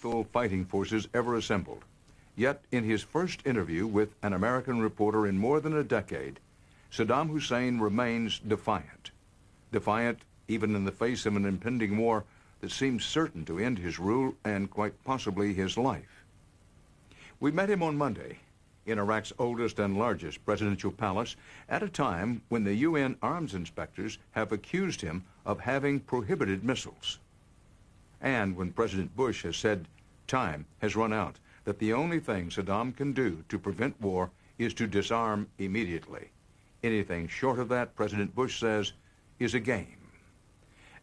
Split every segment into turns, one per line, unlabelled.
lethal fighting forces ever assembled. Yet, in his first interview with an American reporter in more than a decade, Saddam Hussein remains defiant. Defiant even in the face of an impending war that seems certain to end his rule and quite possibly his life. We met him on Monday in Iraq's oldest and largest presidential palace at a time when the UN arms inspectors have accused him of having prohibited missiles. And when President Bush has said time has run out, that the only thing Saddam can do to prevent war is to disarm immediately. Anything short of that, President Bush says, is a game.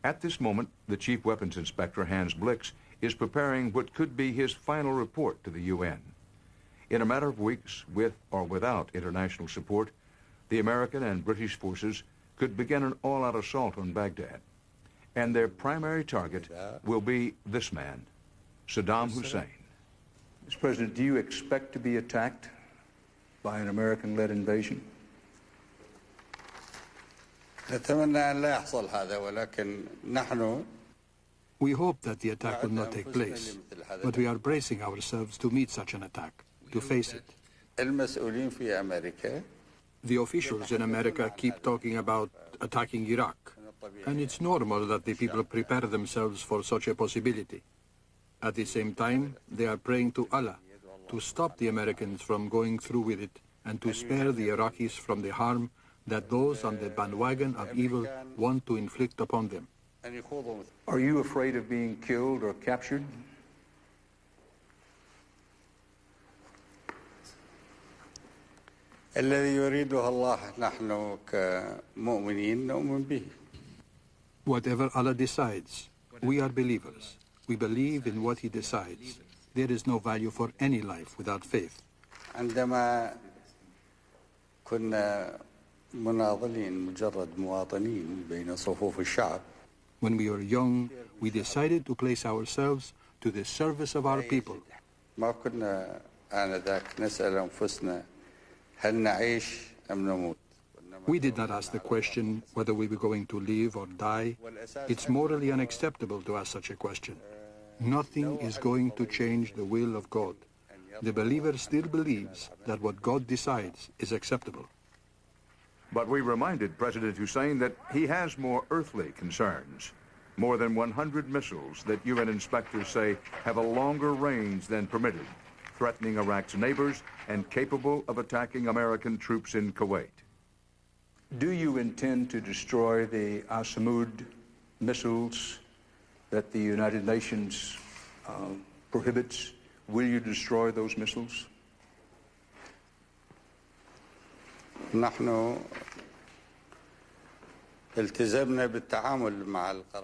At this moment, the Chief Weapons Inspector, Hans Blix, is preparing what could be his final report to the UN. In a matter of weeks, with or without international support, the American and British forces could begin an all-out assault on Baghdad. And their primary target will be this man, Saddam Hussein. Mr. President, do you expect to be attacked by an American-led invasion?
We hope that the attack will not take place, but we are bracing ourselves to meet such an attack, to face it. The officials in America keep talking about attacking Iraq, and it's normal that the people prepare themselves for such a possibility. At the same time, they are praying to Allah to stop the Americans from going through with it and to spare the Iraqis from the harm that those on the bandwagon of evil want to inflict upon them.
Are you afraid of being killed or captured?
Whatever Allah decides, we are believers. We believe in what He decides. There is no value for any life without faith. When we were young, we decided to place ourselves to the service of our people. We did not ask the question whether we were going to live or die. It's morally unacceptable to ask such a question. Nothing is going to change the will of God. The believer still believes that what God decides is acceptable. But we reminded President Hussein that he has more earthly concerns. More than 100 missiles that UN inspectors say have a longer range than permitted, threatening Iraq's neighbors and capable of attacking American troops in Kuwait. Do you intend to destroy the Asamud missiles that the United Nations prohibits? Will you destroy those missiles?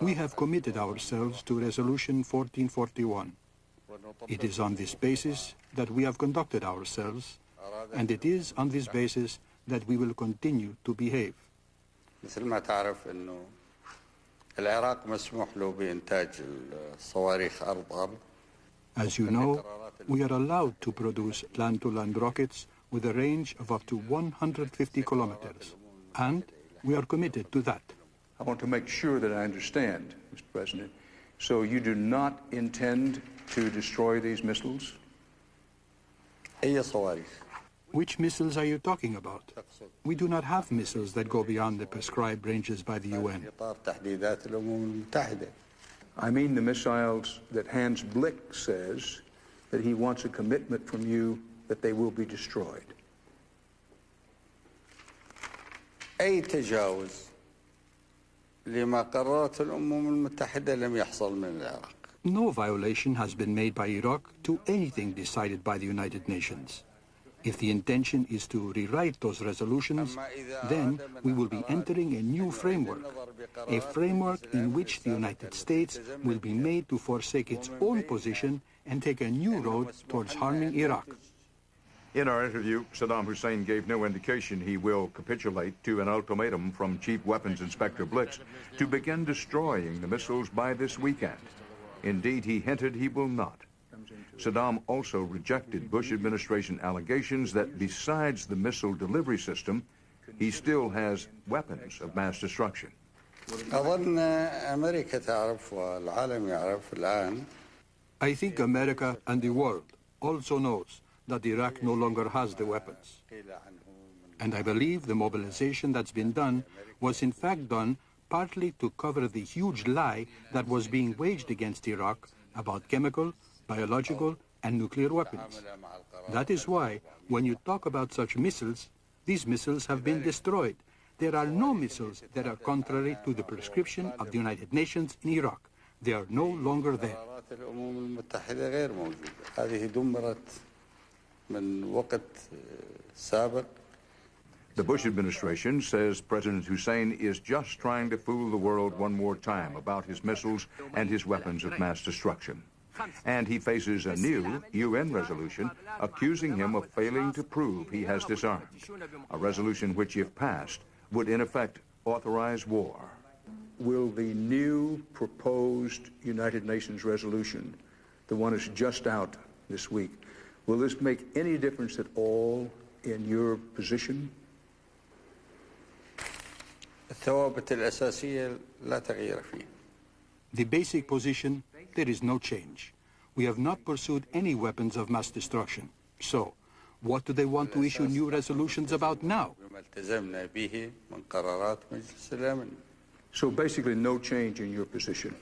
We have committed ourselves to Resolution 1441. It is on this basis that we have conducted ourselves, and it is on this basis that we will continue to behave. As you know, we are allowed to produce land-to-land rockets with a range of up to 150 kilometers, and we are committed to that. I want to make sure that I understand, Mr. President. So you do not intend to destroy these missiles? Which missiles are you talking about? We do not have missiles that go beyond the prescribed ranges by the UN. I mean the missiles that Hans Blix says that he wants a commitment from you that they will be destroyed. No violation has been made by Iraq to anything decided by the United Nations. If the intention is to rewrite those resolutions, then we will be entering a new framework, a framework in which the United States will be made to forsake its own position and take a new road towards harming Iraq. In our interview, Saddam Hussein gave no indication he will capitulate to an ultimatum from Chief Weapons Inspector Blix to begin destroying the missiles by this weekend. Indeed, he hinted he will not. Saddam also rejected Bush administration allegations that besides the missile delivery system, he still has weapons of mass I think America and the world also knows that Iraq no longer has the weapons. And I believe the mobilization that's been done was in fact done partly to cover the huge lie that was being waged against Iraq about chemical, biological, and nuclear weapons. That is why, when you talk about such missiles, these missiles have been destroyed. There are no missiles that are contrary to the prescription of the United Nations in Iraq. They are no longer there.
The Bush administration says President Hussein is just trying to fool the world one more time about his missiles and his weapons of mass destruction. And he faces a new UN resolution accusing him of failing to prove he has disarmed, a resolution which, if passed, would in effect authorize war. Will the new proposed United Nations resolution, the one that's just out this week, will this make any difference at all in your position?
The basic position, there is no change. We have not pursued any weapons of mass destruction. So, what do they want to issue new resolutions about now?
So basically no change in your position.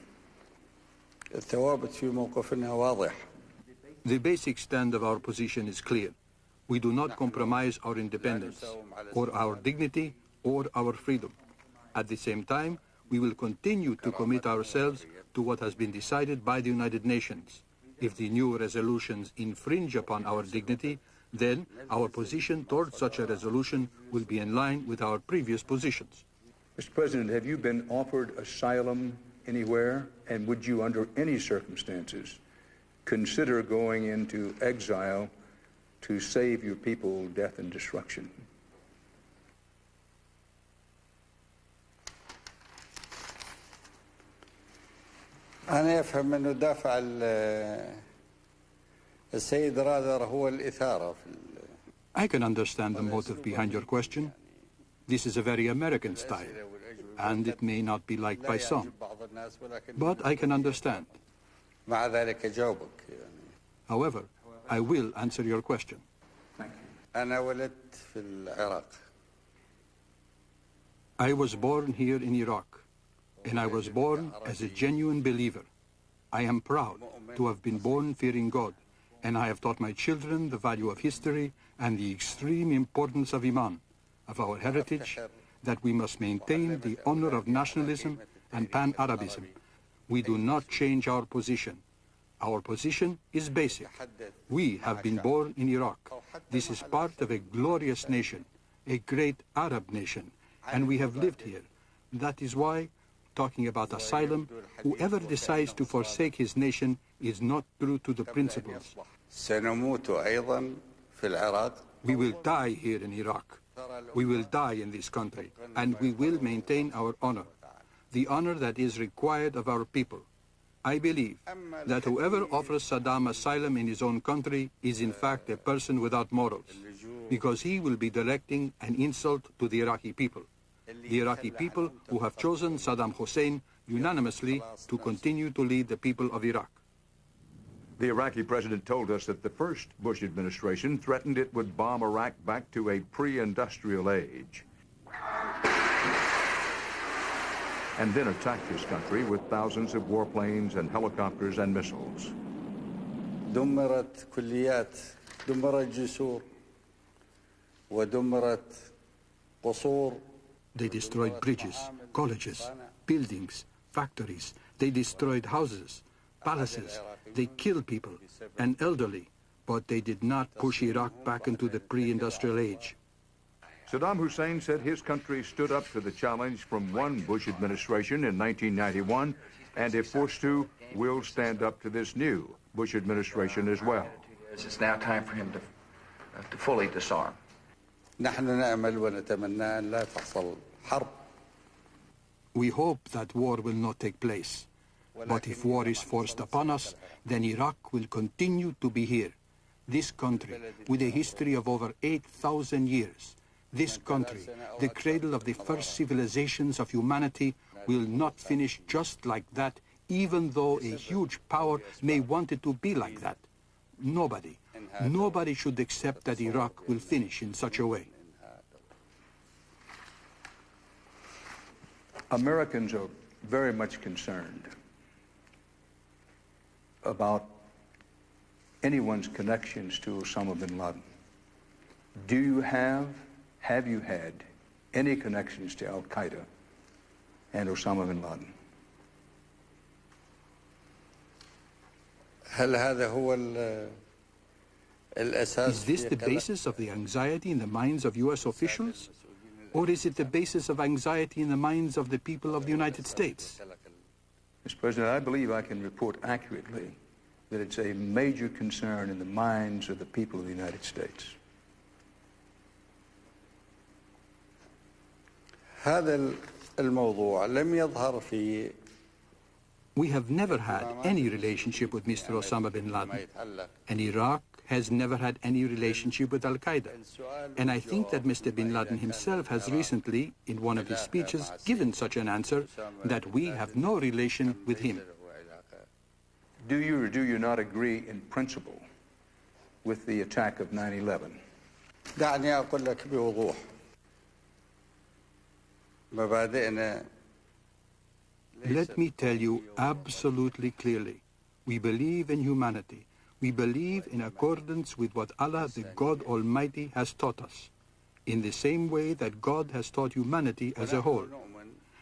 The basic stand of our position is clear. We do not compromise our independence, or our dignity, or our freedom. At the same time, we will continue to commit ourselves to what has been decided by the United Nations. If the new resolutions infringe upon our dignity, then our position towards such a resolution will be in line with our previous positions.
Mr. President, have you been offered asylum anywhere? And would you, under any circumstances, consider going into exile to save your people death and destruction?
أنا أفهم أنه دافع السيد رادر هو الإثارة في
I can understand the motive behind your question. This is a very American style, and it may not be liked by some. But I can understand.
مع ذلك أجاوبك.
However, I will answer your question.
أنا ولدت في العراق.
I was born here in Iraq, and I was born as a genuine believer. I am proud to have been born fearing God, and I have taught my children the value of history and the extreme importance of Iman, of our heritage, that we must maintain the honor of nationalism and pan-Arabism. We do not change our position. Our position is basic. We have been born in Iraq. This is part of a glorious nation, a great Arab nation, and we have lived here. That is why, talking about asylum, whoever decides to forsake his nation is not true to the principles. We will die here in Iraq. We will die in this country, and we will maintain our honor, the honor that is required of our people. I believe that whoever offers Saddam asylum in his own country is in fact a person without morals, because he will be directing an insult to the Iraqi people. The Iraqi people who have chosen Saddam Hussein unanimously to continue to lead the people of Iraq.
The Iraqi president told us that the first Bush administration threatened it would bomb Iraq back to a pre-industrial age, and then attacked his country with thousands of warplanes and helicopters and missiles.
دمرت كليات، دمرت جسور، ودمرت قصور.
They destroyed bridges, colleges, buildings, factories. They destroyed houses, palaces. They killed people, and elderly, but they did not push Iraq back into the pre-industrial age.
Saddam Hussein said his country stood up to the challenge from one Bush administration in 1991, and if forced to, will stand up to this new Bush administration as well.
It's now time for him to fully disarm.
نحن نأمل ونتمنى أن لا تحصل حرب.
We hope that war will not take place. But if war is forced upon us, then Iraq will continue to be here. This country, with a history of over 8,000 years, this country, the cradle of the first civilizations of humanity, will not finish just like that even though a huge power may want it to be like that. Nobody should accept that Iraq will finish in such a way.
Americans are very much concerned about anyone's connections to Osama bin Laden. Do you have you had any connections to Al-Qaeda and Osama bin Laden?
Is this the basis of the anxiety in the minds of U.S. officials? Or is it the basis of anxiety in the minds of the people of the United States?
Mr. President, I believe I can report accurately that it's a major concern in the minds of the people of the United States.
We have never had any relationship with Mr. Osama bin Laden, and Iraq has never had any relationship with Al-Qaeda. And I think that Mr. bin Laden himself has recently, in one of his speeches, given such an answer, that we have no relation with him.
Do you or do you not agree in principle with the attack of 9/11?
Let me tell you absolutely clearly, we believe in humanity. We believe in accordance with what Allah, the God Almighty, has taught us, in the same way that God has taught humanity as a whole,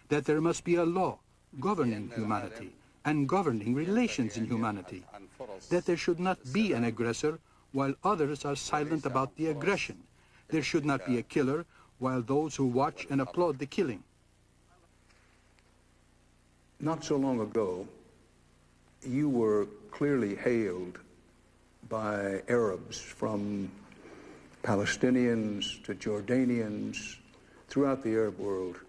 that there must be a law governing humanity and governing relations in humanity, that there should not be an aggressor while others are silent about the aggression. There should not be a killer while those who watch and applaud the killing.
Not so long ago, you were clearly hailed by Arabs, from Palestinians to Jordanians, throughout the Arab world,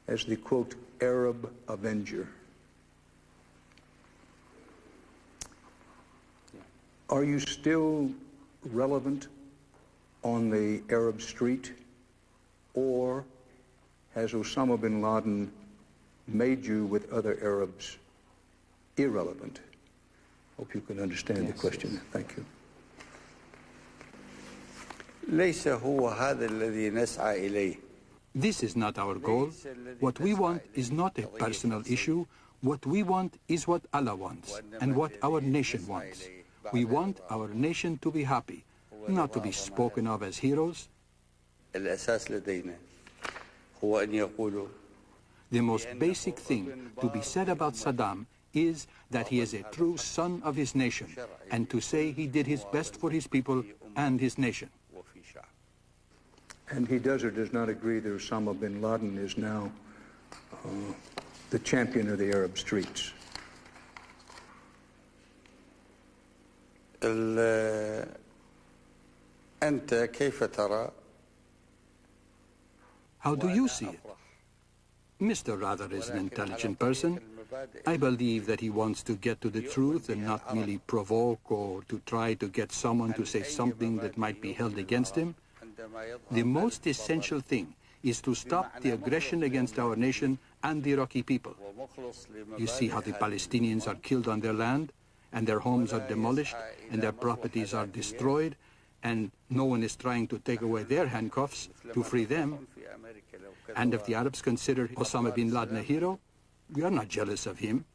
as the, quote, Arab Avenger. Are you still relevant on the Arab street, or has Osama bin Laden made you, with other Arabs, irrelevant? Hope you can understand the question. Thank you.
This is not our goal. What we want is not a personal issue. What we want is what Allah wants and what our nation wants. We want our nation to be happy, not to be spoken of as heroes. The most basic thing to be said about Saddam is that he is a true son of his nation, and to say he did his best for his people and his nation.
And he does or does not agree that Osama bin Laden is now the champion of the Arab streets?
How do you see it? Mr. Rather is an intelligent person. I believe that he wants to get to the truth and not merely provoke or to try to get someone to say something that might be held against him. The most essential thing is to stop the aggression against our nation and the Iraqi people. You see how the Palestinians are killed on their land, and their homes are demolished, and their properties are destroyed, and no one is trying to take away their handcuffs to free them. And if the Arabs consider Osama bin Laden a hero, we are not jealous of him.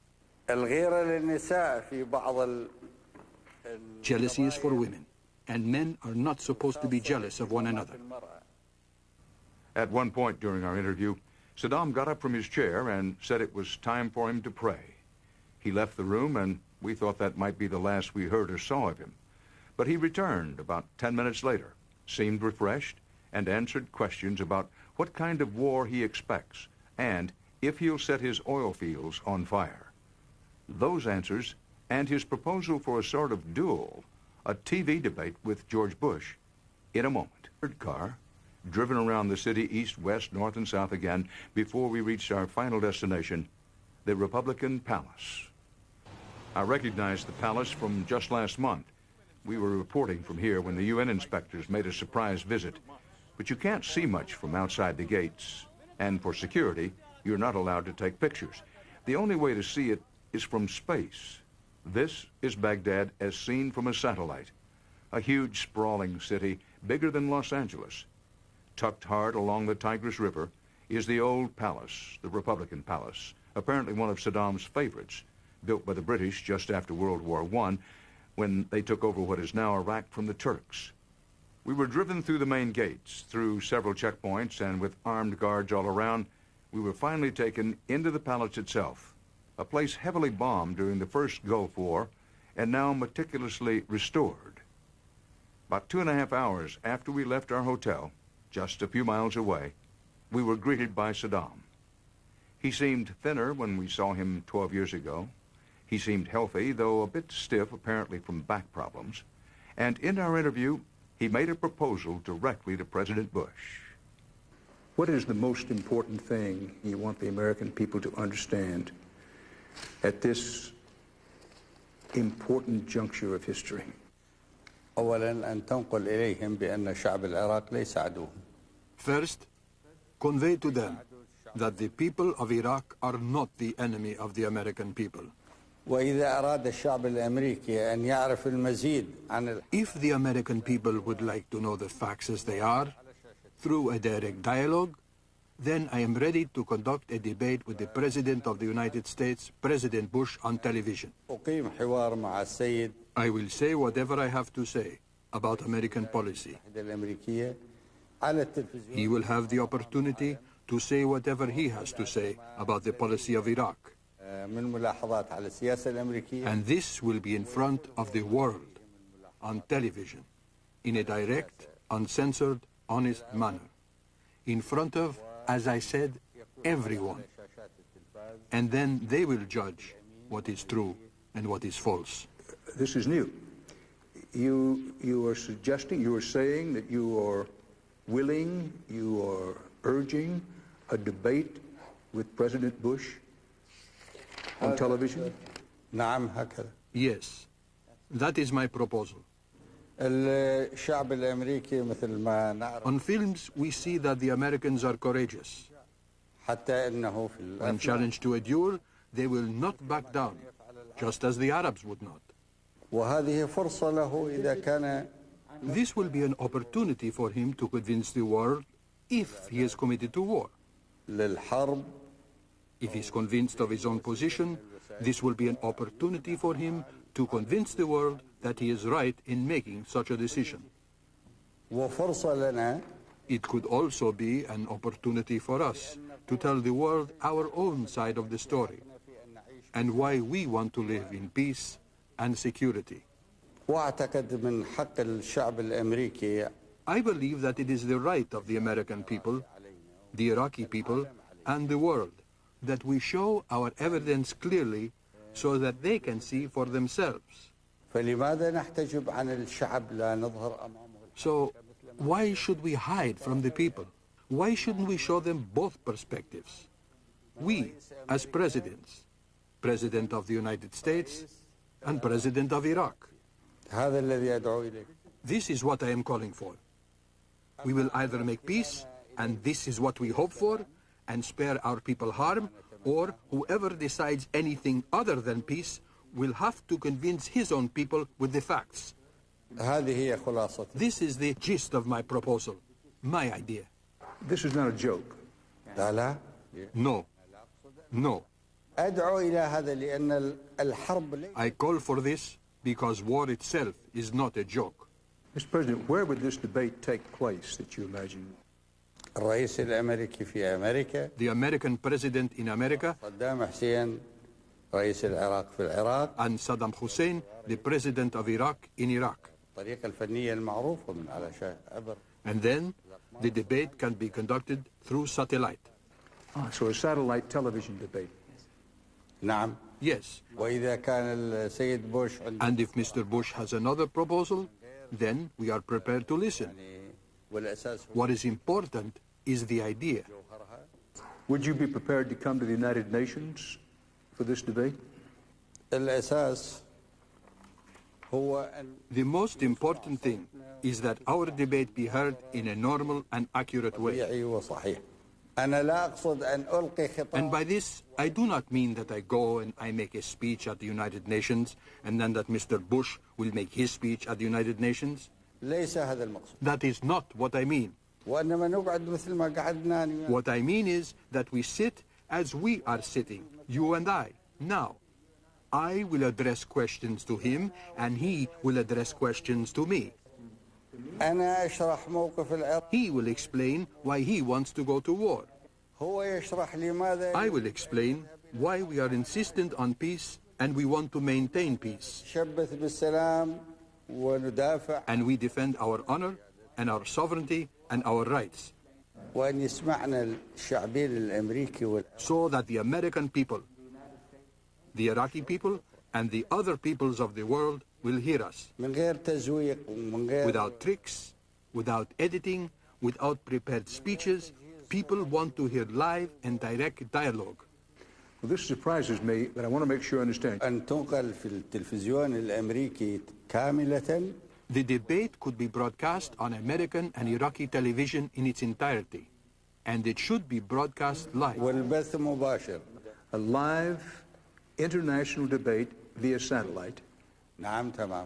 Jealousy is for women, and men are not supposed to be jealous of one another.
At one point during our interview, Saddam got up from his chair and said it was time for him to pray. He left the room, and we thought that might be the last we heard or saw of him. But he returned about 10 minutes later, seemed refreshed, and answered questions about what kind of war he expects and if he'll set his oil fields on fire. Those answers and his proposal for a sort of duel, a TV debate with George Bush, in a moment. Third car, driven around the city east, west, north, and south again before we reached our final destination, the Republican Palace. I recognized the palace from just last month. We were reporting from here when the UN inspectors made a surprise visit. But you can't see much from outside the gates, and for security, you're not allowed to take pictures. The only way to see it is from space. This is Baghdad as seen from a satellite, a huge sprawling city bigger than Los Angeles. Tucked hard along the Tigris River is the old palace, the Republican Palace, apparently one of Saddam's favorites, built by the British just after World War I, when they took over what is now Iraq from the Turks. We were driven through the main gates, through several checkpoints, and with armed guards all around, we were finally taken into the palace itself, a place heavily bombed during the first Gulf War and now meticulously restored. About 2.5 hours after we left our hotel, just a few miles away, we were greeted by Saddam. He seemed thinner when we saw him 12 years ago. He seemed healthy, though a bit stiff, apparently from back problems. And in our interview, he made a proposal directly to President Bush.
What is the most important thing you want the American people to understand at this important juncture of history?
أولاً أن تنقل إليهم بأن شعب العراق ليس عدوهم.
First, convey to them that the people of Iraq are not the enemy of the American people.
وإذا أراد الشعب الأمريكي أن يعرف المزيد عن
If the American people would like to know the facts as they are, through a direct dialogue, then I am ready to conduct a debate with the President of the United States, President Bush, on television.
أقيم حوار مع السيد
I will say whatever I have to say about American policy.
الأمريكية على التلفزيون.
He will have the opportunity to say whatever he has to say about the policy of Iraq.
من ملاحظات على السياسة الأمريكية.
And this will be in front of the world, on television, in a direct, uncensored, honest manner. In front of, as I said, everyone. And then they will judge what is true and what is false.
This is new. You are suggesting, you are saying that you are willing, you are urging a debate with President Bush on television?
نعم هكذا.
Yes, that is my proposal.
الشعب الأمريكي مثل ما نعرف.
On films, we see that the Americans are courageous.
حتى إنه في
When challenged to a duel, they will not back down, just as the Arabs would not.
وهذه فرصة له إذا كان.
This will be an opportunity for him to convince the world if he is committed to war.
للحرب.
If he is convinced of his own position, this will be an opportunity for him to convince the world that he is right in making such a decision.
وفرصة لنا.
It could also be an opportunity for us to tell the world our own side of the story and why we want to live in peace and security.
وأعتقد من حق الشعب الأمريكي.
I believe that it is the right of the American people, the Iraqi people, and the world that we show our evidence clearly so that they can see for themselves.
فلماذا نحتجب عن الشعب لا نظهر أمامه؟
So why should we hide from the people? Why shouldn't we show them both perspectives? We, as presidents, President of the United States and President of Iraq.
هذا الذي أدعو إليه.
This is what I am calling for. We will either make peace, and this is what we hope for, and spare our people harm, or whoever decides anything other than peace will have to convince his own people with the facts.
هذه هي خلاصة.
This is the gist of my proposal, my idea.
This is not a joke.
لا.
No. No.
أدعو إلى هذا لأن الحرب.
I call for this because war itself is not a joke.
Mr. President, where would this debate take place that you imagine?
الرئيس الأمريكي في أمريكا.
The American president in America
صدام حسين رئيس العراق في العراق.
and Saddam Hussein, the president of Iraq in Iraq.
الطريقة الفنية المعروفة من على عبر.
And then the debate can be conducted through satellite.
So a satellite television debate.
نعم.
Yes.
وإذا كان السيد بوش عنده.
And if Mr. Bush has another proposal, then we are prepared to listen.
والأساس.
What is important is the idea.
Would you be prepared to come to the United Nations for this debate?
الأساس هو أن.
The most important thing is that our debate be heard in a normal and accurate way.
طبيعي وصحيح.
And by this, I do not mean that I go and I make a speech at the United Nations and then that Mr. Bush will make his speech at the United Nations. That is not what I mean. What I mean is that we sit as we are sitting, you and I, now. I will address questions to him, and he will address questions to me. He will explain why he wants to go to war. I will explain why we are insistent on peace and we want to maintain peace. And we defend our honor and our sovereignty and our rights. So that the American people, the Iraqi people, and the other peoples of the world will hear us. Without tricks, without editing, without prepared speeches, people want to hear live and direct dialogue.
Well, this surprises me, but I want to make sure I understand.
The debate could be broadcast on American and Iraqi television in its entirety, and it should be broadcast live.
A live international debate via satellite?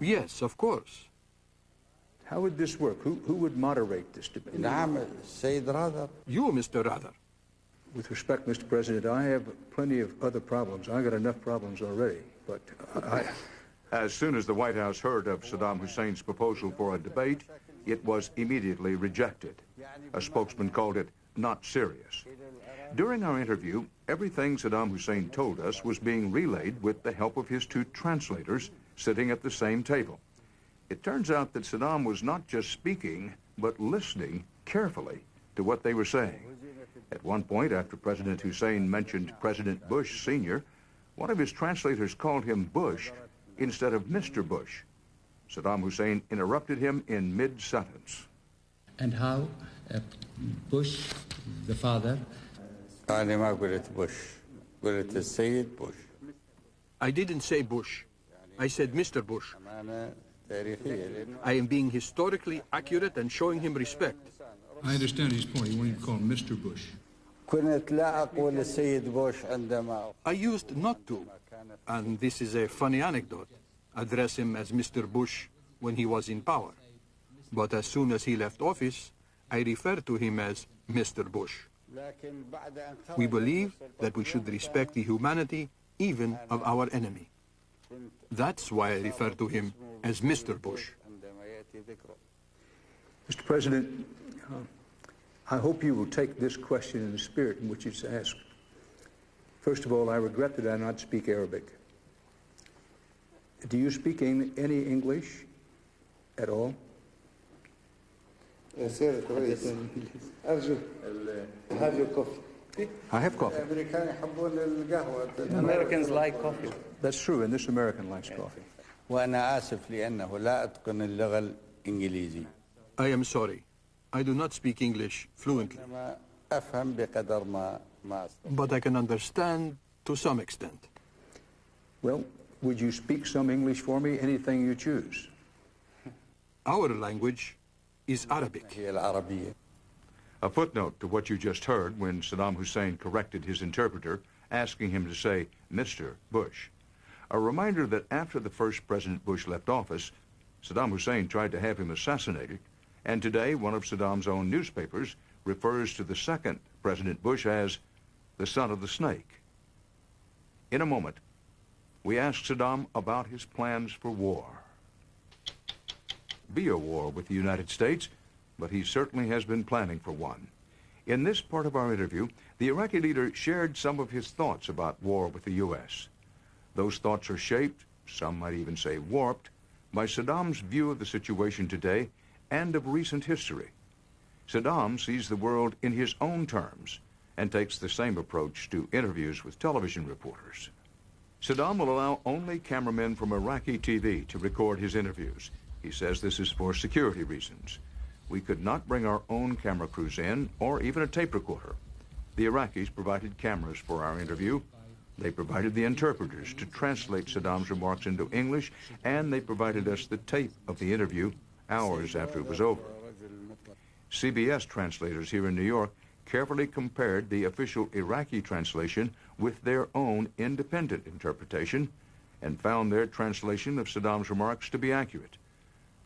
Yes, of course.
How would this work? Who would moderate this debate?
You, Mr. Rather.
With respect, Mr. President, I have plenty of other problems. I got enough problems already, but
As soon as the White House heard of Saddam Hussein's proposal for a debate, it was immediately rejected. A spokesman called it not serious. During our interview, everything Saddam Hussein told us was being relayed with the help of his two translators sitting at the same table. It turns out that Saddam was not just speaking, but listening carefully to what they were saying. At one point, after President Hussein mentioned President Bush Sr., one of his translators called him Bush instead of Mr. Bush. Saddam Hussein interrupted him in mid-sentence.
And how Bush, the father...
I didn't say Bush. I said Mr. Bush. I am being historically accurate and showing him respect.
I understand his point. You want to call him Mr. Bush.
I used not to, and this is a funny anecdote, address him as Mr. Bush when he was in power. But as soon as he left office, I referred to him as Mr. Bush. We believe that we should respect the humanity even of our enemy. That's why I refer to him as Mr. Bush.
Mr. President, I hope you will take this question in the spirit in which it's asked. First of all, I regret that I do not speak Arabic. Do you speak any English at all? I have coffee.
Americans like coffee.
That's true, and this American likes coffee.
I am sorry. I do not speak English fluently. But I can understand to some extent.
Well, would you speak some English for me? Anything you choose.
Our language is Arabic.
A footnote to what you just heard when Saddam Hussein corrected his interpreter, asking him to say Mr. Bush. A reminder that after the first President Bush left office, Saddam Hussein tried to have him assassinated, and today one of Saddam's own newspapers refers to the second President Bush as the son of the snake. In a moment, we ask Saddam about his plans for war. Be a war with the United States, but he certainly has been planning for one. In this part of our interview, the Iraqi leader shared some of his thoughts about war with the U.S. Those thoughts are shaped, some might even say warped, by Saddam's view of the situation today and of recent history. Saddam sees the world in his own terms and takes the same approach to interviews with television reporters. Saddam will allow only cameramen from Iraqi TV to record his interviews. He says this is for security reasons. We could not bring our own camera crews in, or even a tape recorder. The Iraqis provided cameras for our interview. They provided the interpreters to translate Saddam's remarks into English, and they provided us the tape of the interview hours after it was over. CBS translators here in New York carefully compared the official Iraqi translation with their own independent interpretation and found their translation of Saddam's remarks to be accurate.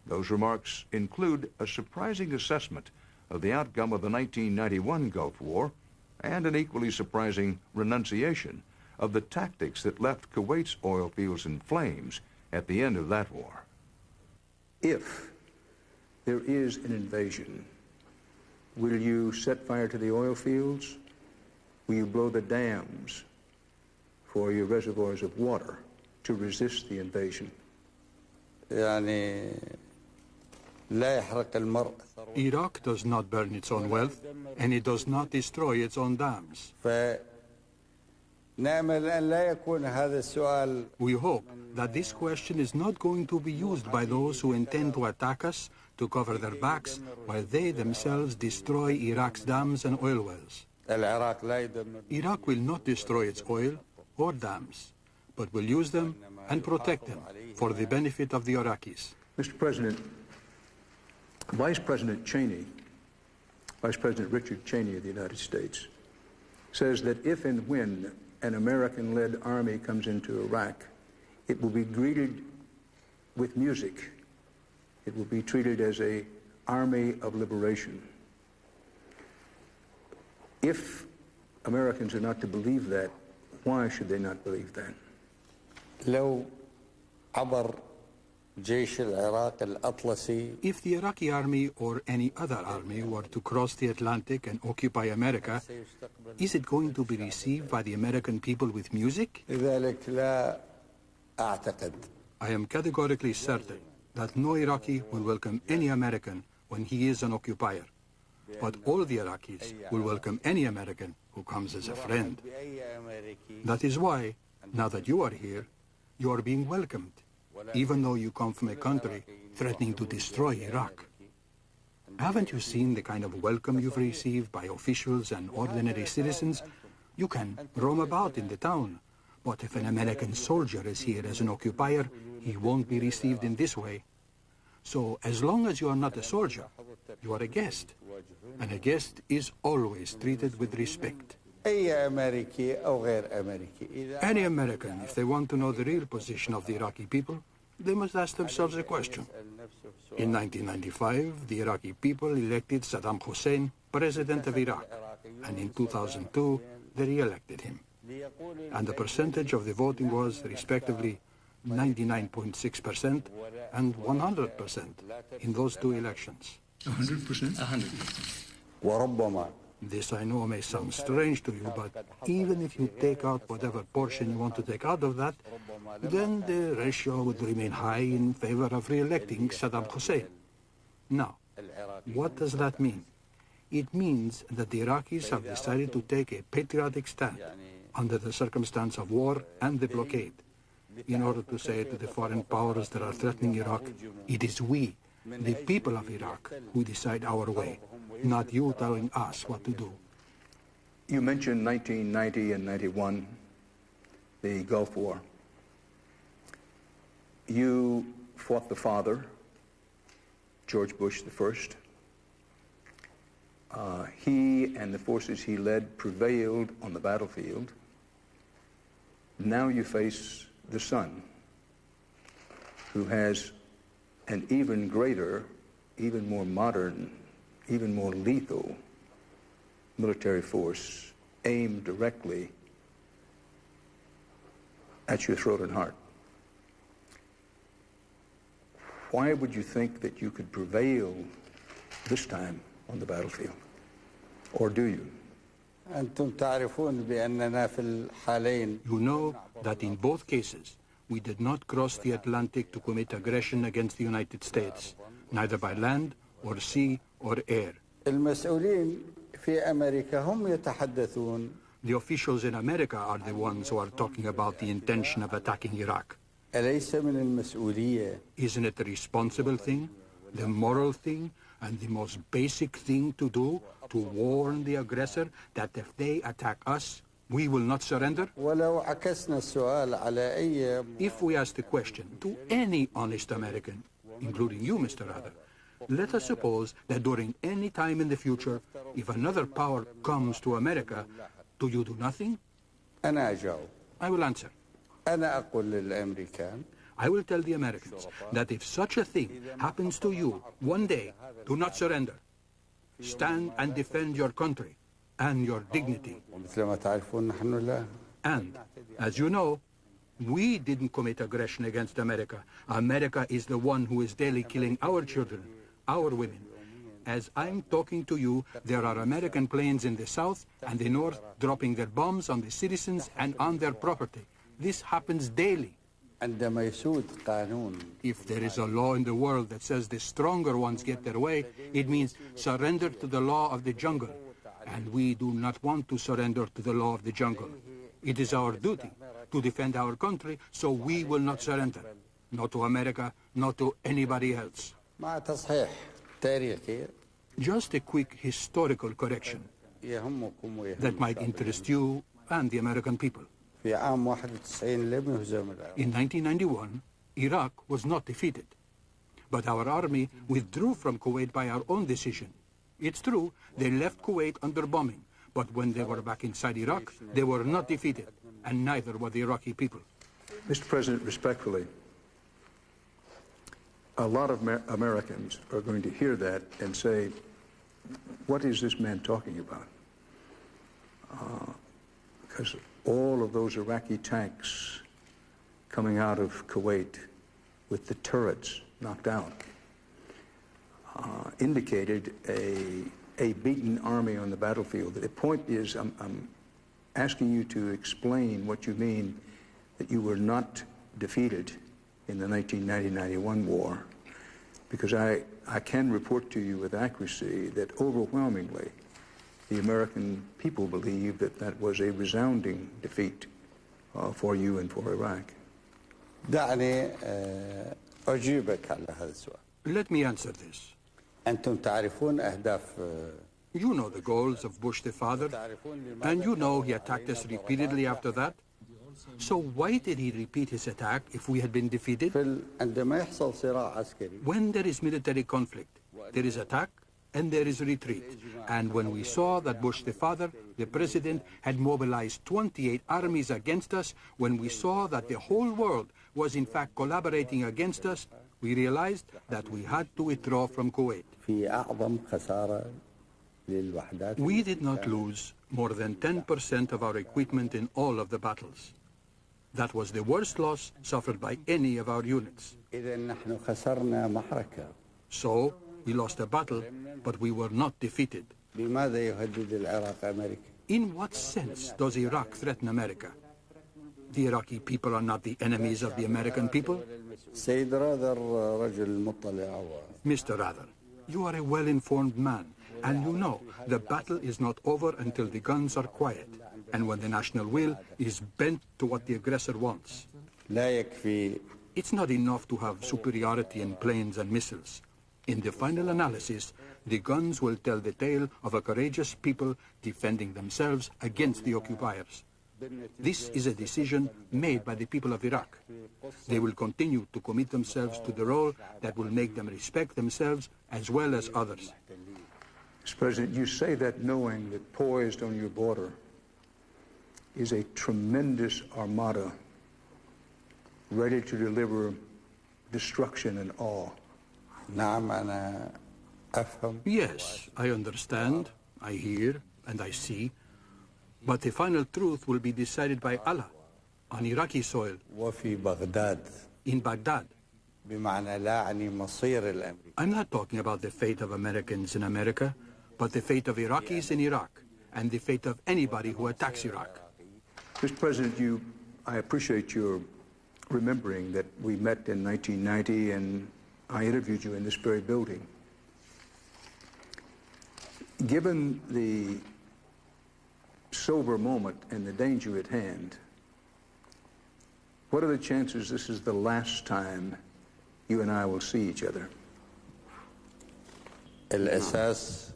Those remarks include a surprising assessment of the outcome of the 1991 Gulf War and an equally surprising renunciation of the tactics that left Kuwait's oil fields in flames at the end of that war.
If there is an invasion, will you set fire to the oil fields? Will you blow the dams for your reservoirs of water to resist the invasion?
Iraq does not burn its own wealth, and it does not destroy its own dams. We hope that this question is not going to be used by those who intend to attack us to cover their backs while they themselves destroy Iraq's dams and oil wells. Iraq will not destroy its oil or dams, but will use them and protect them for the benefit of the Iraqis.
Mr. President, Vice President Richard Cheney of the United States, says that if and when an American-led army comes into Iraq, it will be greeted with music. It will be treated as an army of liberation. If Americans are not to believe that, why should they not believe that?
If the Iraqi army or any other army were to cross the Atlantic and occupy America, is it going to be received by the American people with music? I am categorically certain that no Iraqi will welcome any American when he is an occupier. But all the Iraqis will welcome any American who comes as a friend. That is why, now that you are here, you are being welcomed, even though you come from a country threatening to destroy Iraq. Haven't you seen the kind of welcome you've received by officials and ordinary citizens? You can roam about in the town, but if an American soldier is here as an occupier, he won't be received in this way. So as long as you are not a soldier, you are a guest, and a guest is always treated with respect. Any American, if they want to know the real position of the Iraqi people, they must ask themselves a question. In 1995, the Iraqi people elected Saddam Hussein president of Iraq, and in 2002, they re-elected him. And the percentage of the voting was, respectively, 99.6% and 100% in those two elections.
100%?
100%. This, I know, may sound strange to you, but even if you take out whatever portion you want to take out of that, then the ratio would remain high in favor of re-electing Saddam Hussein. Now, what does that mean? It means that the Iraqis have decided to take a patriotic stand under the circumstance of war and the blockade, in order to say to the foreign powers that are threatening Iraq, it is we, the people of Iraq, who decide our way, not you telling us what to do.
You mentioned 1990 and 91, the Gulf War. You fought the father, George Bush the first. He and the forces he led prevailed on the battlefield. Now you face the son, who has an even greater, even more modern, even more lethal military force aimed directly at your throat and heart. Why would you think that you could prevail this time on the battlefield? Or do you?
You know that in both cases, we did not cross the Atlantic to commit aggression against the United States, neither by land or sea or air. The officials in America are the ones who are talking about the intention of attacking Iraq. Isn't it the responsible thing, the moral thing, and the most basic thing to do to warn the aggressor that if they attack us, we will not surrender? If we ask the question to any honest American, including you, Mr. Adler, Let us suppose that during any time in the future, if another power comes to America, do you do nothing?
أنا أجاوب.
I will answer.
أنا أقول للأمريكان
I will tell the Americans that if such a thing happens to you one day, do not surrender. Stand and defend your country and your dignity.
ومثل ما تعرفون نحن لا.
And, as you know, we didn't commit aggression against America. America is the one who is daily killing our children, our women. As I'm talking to you, there are American planes in the south and the north dropping their bombs on the citizens and on their property. This happens daily.
عندما يسود قانون
If there is a law in the world that says the stronger ones get their way, it means surrender to the law of the jungle. And we do not want to surrender to the law of the jungle. It is our duty to defend our country, so we will not surrender. Not to America, not to anybody else.
مع تصحيح تاريخي
Just a quick historical correction
يهمكم ويهم
that might interest you and the American people.
في عام 91 لم يهزم العراق.
In 1991, Iraq was not defeated. But our army withdrew from Kuwait by our own decision. It's true, they left Kuwait under bombing, but when they were back inside Iraq, they were not defeated, and neither were the Iraqi people.
Mr. President, respectfully, a lot of Americans are going to hear that and say, what is this man talking about? Because all of those Iraqi tanks coming out of Kuwait with the turrets knocked out indicated a beaten army on the battlefield. The point is, I'm asking you to explain what you mean that you were not defeated in the 1990-91 war, because I can report to you with accuracy that overwhelmingly the American people believe that that was a resounding defeat for you and for Iraq.
دعني أجيبك على هذا السؤال.
Let me answer this.
أنتم تعرفون أهداف
You know the goals of Bush the father, and you know he attacked us repeatedly after that. So why did he repeat his attack if we had been defeated?
عندما يحصل صراع عسكري
When there is military conflict, there is attack and there is retreat. And when we saw that Bush the father, the president, had mobilized 28 armies against us, when we saw that the whole world was in fact collaborating against us, we realized that we had to withdraw from Kuwait.
في أعظم خسارة للوحدات.
We did not lose more than 10% of our equipment in all of the battles. That was the worst loss suffered by any of our units.
إذا نحن خسرنا معركة.
So, we lost a battle, but we were not defeated.
بماذا يهدد العراق أمريكا؟
In what sense does Iraq threaten America? The Iraqi people are not the enemies of the American people.
سيد راذر رجل مطلع.
Mr. Rather, you are a well-informed man, and you know the battle is not over until the guns are quiet, and when the national will is bent to what the aggressor wants.
لا يكفي.
It's not enough to have superiority in planes and missiles. In the final analysis, the guns will tell the tale of a courageous people defending themselves against the occupiers. This is a decision made by the people of Iraq. They will continue to commit themselves to the role that will make them respect themselves as well as others.
Mr. President, you say that knowing that poised on your border is a tremendous armada ready to deliver destruction and awe.
نعم أنا أفهم.
Yes, I understand, I hear, and I see. But the final truth will be decided by Allah on Iraqi soil,
وفي بغداد.
in Baghdad.
بمعنى لا أعني مصير الأمريكي.
I'm not talking about the fate of Americans in America, but the fate of Iraqis in Iraq, and the fate of anybody who attacks Iraq.
Mr. President, I appreciate your remembering that we met in 1990 and I interviewed you in this very building. Given the sober moment and the danger at hand, what are the chances this is the last time you and I will see each other?
الأساس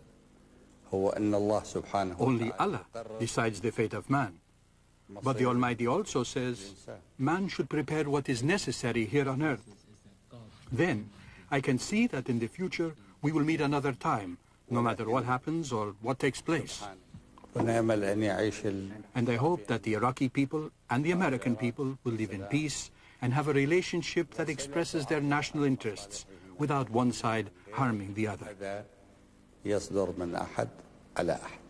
هو أن الله سبحانه
Only Allah decides the fate of man. But the Almighty also says, man should prepare what is necessary here on earth. Then, I can see that in the future, We will meet another time, no matter what happens or what takes place.
ونأمل أن يعيش
And I hope that the Iraqi people and the American people will live in peace and have a relationship that expresses their national interests without one side harming the other.
يصدر من أحد على أحد.